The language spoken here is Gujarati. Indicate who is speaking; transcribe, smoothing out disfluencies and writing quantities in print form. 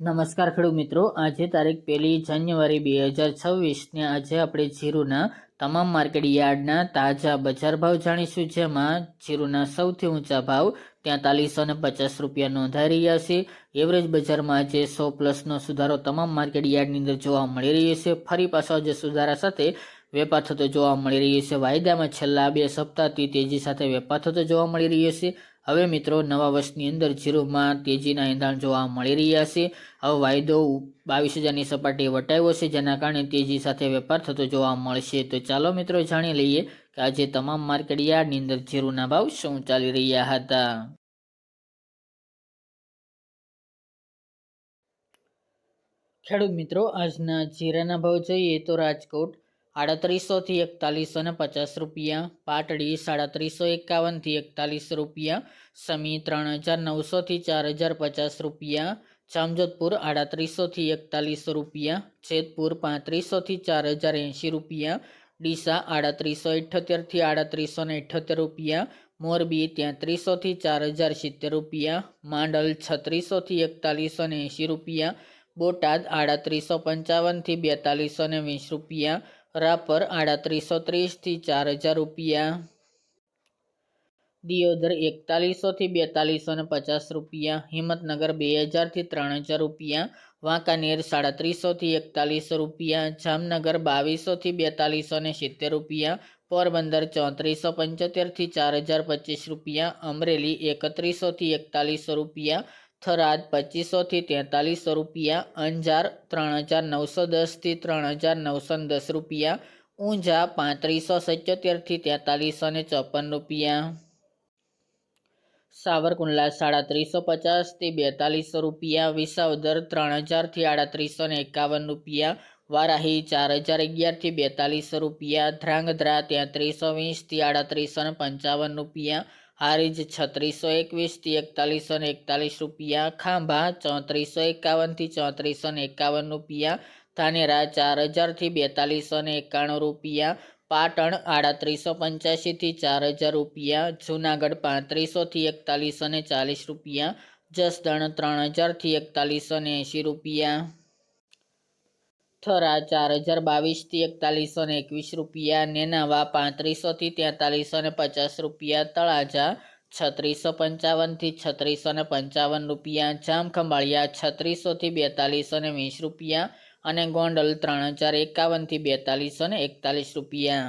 Speaker 1: નમસ્કાર ખેડૂત મિત્રો, આજે તારીખ 1 જાન્યુઆરી 2026 ને આજે આપણે જીરુના તમામ માર્કેટ યાર્ડના તાજા બજાર ભાવ જાણીશું, જેમાં જીરુના સૌથી ઊંચા ભાવ 4350 રૂપિયા નોંધાઈ રહ્યા છે। એવરેજ બજારમાં આજે 100+ સુધારો તમામ માર્કેટ યાર્ડની અંદર જોવા મળી રહ્યો છે। ફરી પાછો આજે સુધારા સાથે વેપાર થતો જોવા મળી રહ્યો છે। વાયદામાં છેલ્લા 2 સપ્તાહથી તેજી સાથે વેપાર થતો જોવા મળી રહ્યો છે। હવે મિત્રો, નવા વર્ષની અંદર જીરુમાં તેજીના એંધાણ જોવા મળી રહ્યા છે। હવે વાયદો 22,000ની સપાટીએ વટાવ્યો છે, જેના કારણે તેજી સાથે વેપાર થતો જોવા મળશે। તો ચાલો મિત્રો, જાણી લઈએ કે આજે તમામ માર્કેટ યાર્ડની અંદર જીરુના ભાવ શું ચાલી રહ્યા હતા। ખેડૂત મિત્રો, આજના જીરાના ભાવ જોઈએ તો રાજકોટ 3800 થી 4150 રૂપિયા, પાટડી 3751 થી 41 રૂપિયા, સમી 3900 થી 4050 રૂપિયા, જામજોધપુર 3800 થી 41 રૂપિયા, જેતપુર 3500 થી 4080 રૂપિયા, ડીસા 3878 થી 3878 રૂપિયા, મોરબી 3300 થી 4070 રૂપિયા, માંડલ 3600 થી 4180 રૂપિયા, બોટાદ 3855 થી 4220 રૂપિયા, રાપર 3830 થી 4000 રૂપિયા, દિયોદર 4100 થી 4250 રૂપિયા, હિંમતનગર 2000 થી 3000 રૂપિયા, વાંકાનેર 3700 થી 41 રૂપિયા, જામનગર 2200 થી 4270 રૂપિયા, પોરબંદર 3475 થી 4025 રૂપિયા, અમરેલી 3100 થી 41 રૂપિયા, થરાદ 2500 થી 4300 રૂપિયા, અંજાર 3910 થી 3910 રૂપિયા, ઊંઝા 3577 થી 4354 રૂપિયા, સાવરકુંડલા 3750 થી 4200 રૂપિયા, વિસાવદર 3000 થી 3851 રૂપિયા, વારાહી 4011 થી 4200 રૂપિયા, ધ્રાંગધ્રા 3320 થી 3855 રૂપિયા, હારીજ 3621 થી 4141 રૂપિયા, ખાંભા 3451 થી 3451 રૂપિયા, ધાનેરા 4000 થી 4291 રૂપિયા, પાટણ 3885 થી 4000 રૂપિયા, જૂનાગઢ 3500 થી 4140 રૂપિયા, જસદણ 3000 થી 4180 રૂપિયા, થરા 4022 થી 4121 રૂપિયા, નેનાવા 3500 થી 4350 રૂપિયા, તળાજા 3655 થી 3655 રૂપિયા, જામખંભાળિયા 3600 થી 4220 રૂપિયા અને ગોંડલ 3051 થી 4241 રૂપિયા।